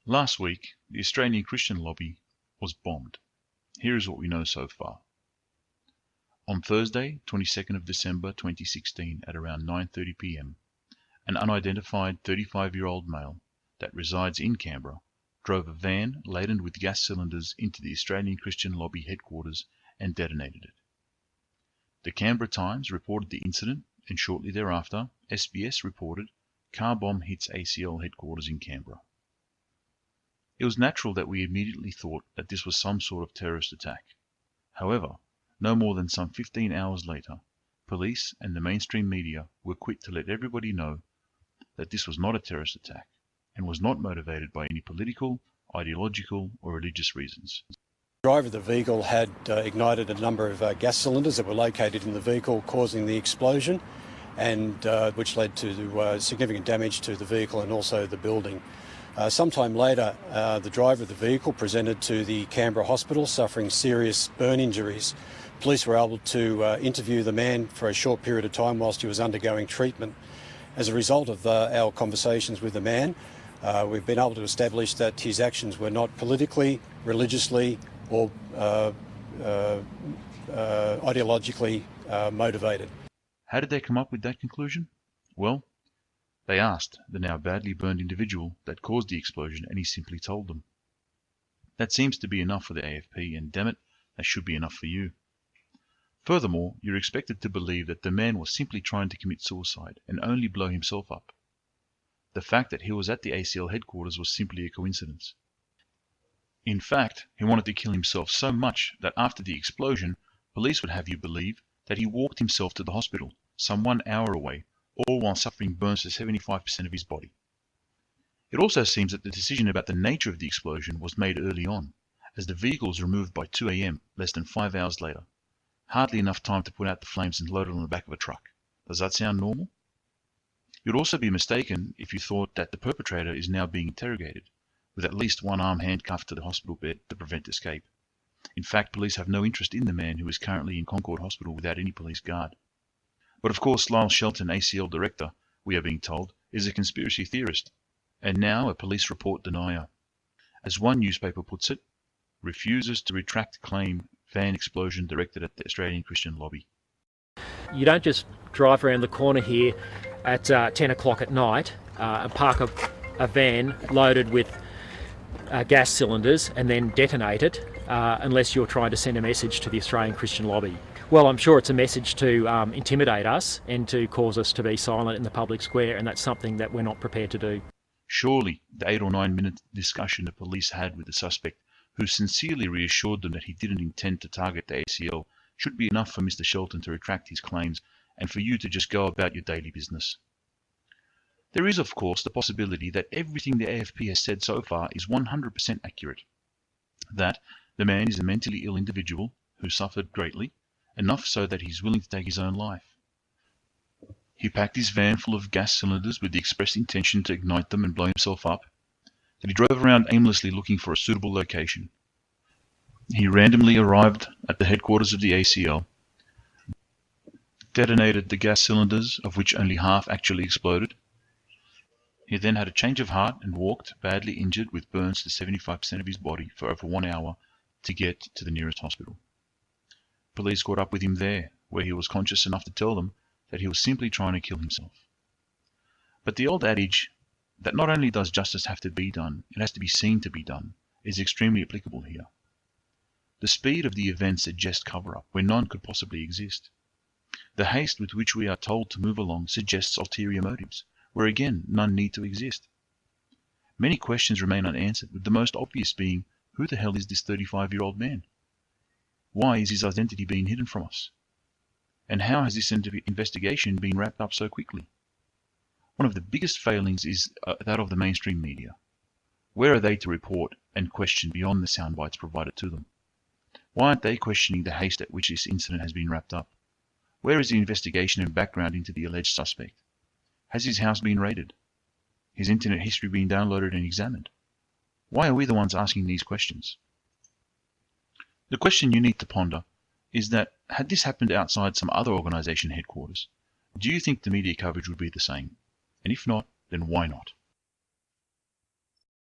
Last week, the Australian Christian lobby was bombed. Here is what we know so far. On Thursday, 22nd of December 2016 at around 9:30 p.m, an unidentified 35-year-old male that resides in Canberra drove a van laden with gas cylinders into the Australian Christian lobby headquarters and detonated it. The Canberra Times reported the incident, and shortly thereafter, SBS reported car bomb hits ACL headquarters in Canberra. It was natural that we immediately thought that this was some sort of terrorist attack. However, no more than some 15 hours later, police and the mainstream media were quick to let everybody know that this was not a terrorist attack and was not motivated by any political, ideological or religious reasons. The driver of the vehicle had ignited a number of gas cylinders that were located in the vehicle, causing the explosion, and which led to significant damage to the vehicle and also the building. Sometime later, the driver of the vehicle presented to the Canberra hospital suffering serious burn injuries. Police were able to interview the man for a short period of time whilst he was undergoing treatment. As a result of our conversations with the man, we've been able to establish that his actions were not politically, religiously or ideologically motivated. How did they come up with that conclusion? Well, they asked the now badly burned individual that caused the explosion, and he simply told them. That seems to be enough for the AFP, and damn it, that should be enough for you. Furthermore, you're expected to believe that the man was simply trying to commit suicide and only blow himself up. The fact that he was at the ACL headquarters was simply a coincidence. In fact, he wanted to kill himself so much that after the explosion, police would have you believe that he walked himself to the hospital, some 1 hour away, all while suffering burns to 75% of his body. It also seems that the decision about the nature of the explosion was made early on, as the vehicle was removed by 2 a.m, less than 5 hours later. Hardly enough time to put out the flames and load it on the back of a truck. Does that sound normal? You'd also be mistaken if you thought that the perpetrator is now being interrogated, with at least one arm handcuffed to the hospital bed to prevent escape. In fact, police have no interest in the man who is currently in Concord Hospital without any police guard. But of course, Lyle Shelton, ACL director, we are being told, is a conspiracy theorist, and now a police report denier. As one newspaper puts it, refuses to retract claim van explosion directed at the Australian Christian lobby. You don't just drive around the corner here at 10 o'clock at night and park a van loaded with gas cylinders and then detonate it unless you're trying to send a message to the Australian Christian lobby. Well, I'm sure it's a message to intimidate us and to cause us to be silent in the public square, and that's something that we're not prepared to do. Surely the 8 or 9 minute discussion the police had with the suspect, who sincerely reassured them that he didn't intend to target the ACL, should be enough for Mr. Shelton to retract his claims and for you to just go about your daily business. There is, of course, the possibility that everything the AFP has said so far is 100% accurate. That the man is a mentally ill individual who suffered greatly, enough so that he's willing to take his own life. He packed his van full of gas cylinders with the express intention to ignite them and blow himself up. That he drove around aimlessly looking for a suitable location. He randomly arrived at the headquarters of the ACL, detonated the gas cylinders, of which only half actually exploded. He then had a change of heart and walked, badly injured with burns to 75% of his body, for over 1 hour to get to the nearest hospital. Police caught up with him there, where he was conscious enough to tell them that he was simply trying to kill himself. But the old adage that not only does justice have to be done, it has to be seen to be done, is extremely applicable here. The speed of the event suggests cover-up where none could possibly exist. The haste with which we are told to move along suggests ulterior motives, where again none need to exist. Many questions remain unanswered, with the most obvious being, who the hell is this 35-year-old man? Why is his identity being hidden from us? And how has this investigation been wrapped up so quickly? One of the biggest failings is that of the mainstream media. Where are they to report and question beyond the sound bites provided to them? Why aren't they questioning the haste at which this incident has been wrapped up? Where is the investigation and background into the alleged suspect? Has his house been raided? His internet history been downloaded and examined? Why are we the ones asking these questions? The question you need to ponder is that, had this happened outside some other organisation headquarters, do you think the media coverage would be the same? And if not, then why not?